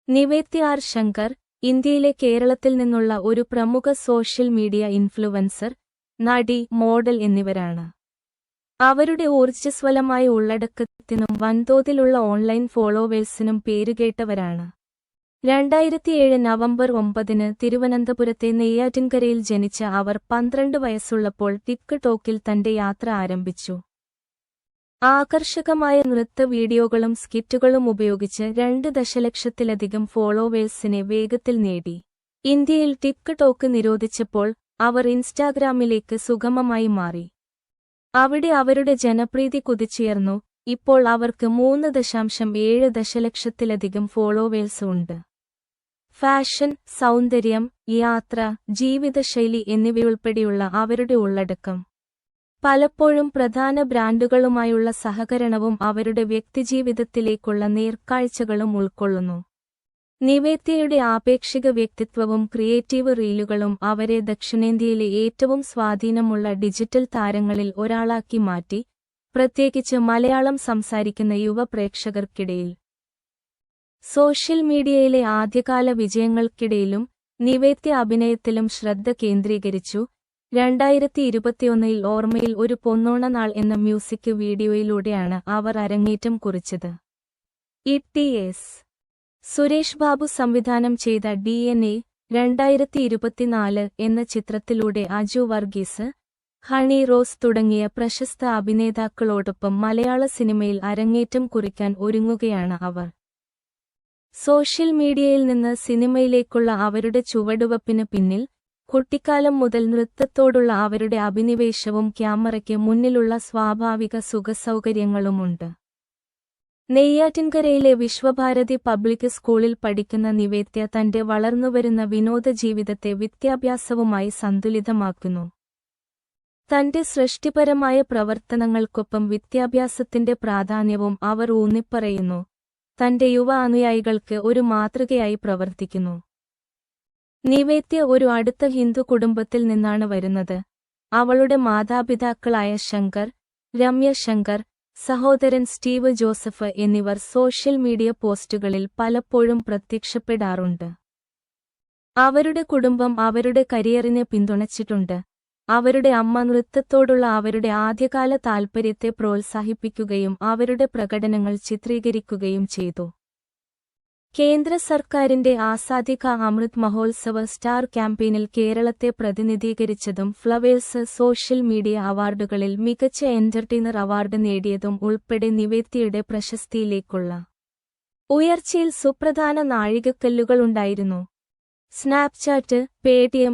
നിവേദ്യ R Shankar, ഇന്ത്യയിലെ കേരളത്തിൽ നിന്നുള്ള ഒരു പ്രമുഖ സോഷ്യൽ മീഡിയ ഇൻഫ്ലുവൻസർ, നടി, മോഡൽ എന്നിവരാണ്. അവരുടെ ഊർജ്ജസ്വലമായ ഉള്ളടക്കത്തിനും വൻതോതിലുള്ള ഓൺലൈൻ ഫോളോവേഴ്സിനും പേരുകേട്ടവരാണ്. 2007 നവംബർ 9 തിരുവനന്തപുരത്തെ നെയ്യാറ്റിൻകരയിൽ ജനിച്ച അവർ 12 വയസ്സുള്ളപ്പോൾ ടിക്ടോക്കിൽ തന്റെ യാത്ര ആരംഭിച്ചു. ആകർഷകമായ നൃത്ത വീഡിയോകളും സ്കിറ്റുകളും ഉപയോഗിച്ച് 2 ദശലക്ഷത്തിലധികം ഫോളോവേഴ്സിനെ വേഗത്തിൽ നേടി. ഇന്ത്യയിൽ ടിക്ടോക്ക് നിരോധിച്ചപ്പോൾ അവർ ഇൻസ്റ്റാഗ്രാമിലേക്ക് സുഗമമായി മാറി. അവിടെ അവരുടെ ജനപ്രീതി കുതിച്ചുയർന്നു. ഇപ്പോൾ അവർക്ക് 3.7 ദശലക്ഷത്തിലധികം ഫോളോവേഴ്സ് ഉണ്ട്. ഫാഷൻ, സൗന്ദര്യം, യാത്ര, ജീവിതശൈലി എന്നിവയുൾപ്പെടെയുള്ള അവരുടെ ഉള്ളടക്കം പലപ്പോഴും പ്രധാന ബ്രാൻഡുകളുമായുള്ള സഹകരണവും അവരുടെ വ്യക്തിജീവിതത്തിലേക്കുള്ള നേർക്കാഴ്ചകളും ഉൾക്കൊള്ളുന്നു. നിവേദ്യയുടെ ആപേക്ഷിക വ്യക്തിത്വവും ക്രിയേറ്റീവ് റീലുകളും അവരെ ദക്ഷിണേന്ത്യയിലെ ഏറ്റവും സ്വാധീനമുള്ള ഡിജിറ്റൽ താരങ്ങളിൽ ഒരാളാക്കി മാറ്റി, പ്രത്യേകിച്ച് മലയാളം സംസാരിക്കുന്ന യുവ പ്രേക്ഷകർക്കിടയിൽ. സോഷ്യൽ മീഡിയയിലെ ആദ്യകാല വിജയങ്ങൾക്കിടയിലും നിവേദ്യ അഭിനയത്തിലും ശ്രദ്ധ കേന്ദ്രീകരിച്ചു. 2021 ഓർമ്മയിൽ ഒരു പൊന്നോണനാൾ എന്ന മ്യൂസിക് വീഡിയോയിലൂടെയാണ് അവർ അരങ്ങേറ്റം കുറിച്ചത്. ടി.എസ്. സുരേഷ് ബാബു സംവിധാനം ചെയ്ത DNA 2024 എന്ന ചിത്രത്തിലൂടെ അജു വർഗീസ്, ഹണി റോസ് തുടങ്ങിയ പ്രശസ്ത അഭിനേതാക്കളോടൊപ്പം മലയാള സിനിമയിൽ അരങ്ങേറ്റം കുറിക്കാൻ ഒരുങ്ങുകയാണ് അവർ. സോഷ്യൽ മീഡിയയിൽ നിന്ന് സിനിമയിലേക്കുള്ള അവരുടെ ചുവടുവപ്പിന് പിന്നിൽ കുട്ടിക്കാലം മുതൽ നൃത്തത്തോടുള്ള അവരുടെ അഭിനിവേശവും ക്യാമറയ്ക്ക് മുന്നിലുള്ള സ്വാഭാവിക സുഖസൗകര്യങ്ങളുമുണ്ട്. നെയ്യാറ്റിൻകരയിലെ വിശ്വഭാരതി പബ്ലിക് സ്കൂളിൽ പഠിക്കുന്ന നിവേദ്യ തന്റെ വളർന്നുവരുന്ന വിനോദ ജീവിതത്തെ വിദ്യാഭ്യാസവുമായി സന്തുലിതമാക്കുന്നു. തന്റെ സൃഷ്ടിപരമായ പ്രവർത്തനങ്ങൾക്കൊപ്പം വിദ്യാഭ്യാസത്തിന്റെ പ്രാധാന്യവും അവർ ഊന്നിപ്പറയുന്നു. തന്റെ യുവ അനുയായികൾക്ക് ഒരു മാതൃകയായി പ്രവർത്തിക്കുന്നു. നിവേദ്യ ഒരു അടുത്ത ഹിന്ദു കുടുംബത്തിൽ നിന്നാണ് വരുന്നത്. അവളുടെ മാതാപിതാക്കളായ ശങ്കർ, രമ്യ ശങ്കർ, സഹോദരൻ സ്റ്റീവ് ജോസഫ് എന്നിവർ സോഷ്യൽ മീഡിയ പോസ്റ്റുകളിൽ പലപ്പോഴും പ്രത്യക്ഷപ്പെടാറുണ്ട്. അവരുടെ കുടുംബം അവരുടെ കരിയറിനെ പിന്തുണച്ചിട്ടുണ്ട്. അവരുടെ അമ്മ നൃത്തത്തോടുള്ള അവരുടെ ആദ്യകാല താൽപര്യത്തെ പ്രോത്സാഹിപ്പിക്കുകയും അവരുടെ പ്രകടനങ്ങൾ ചിത്രീകരിക്കുകയും ചെയ്തു. കേന്ദ്ര സർക്കാരിന്റെ ആസാദി കാ അമൃത് മഹോത്സവ് സ്റ്റാർ ക്യാമ്പയിനിൽ കേരളത്തെ പ്രതിനിധീകരിച്ചതും ഫ്ലവേഴ്സ് സോഷ്യൽ മീഡിയ അവാർഡുകളിൽ മികച്ച എന്റർടൈനർ അവാർഡ് നേടിയതും ഉൾപ്പെടെ നിവേദ്യയുടെ പ്രശസ്തിയിലേക്കുള്ള ഉയർച്ചയിൽ സുപ്രധാന നാഴികക്കല്ലുകളുണ്ടായിരുന്നു. Snapchat, Paytm,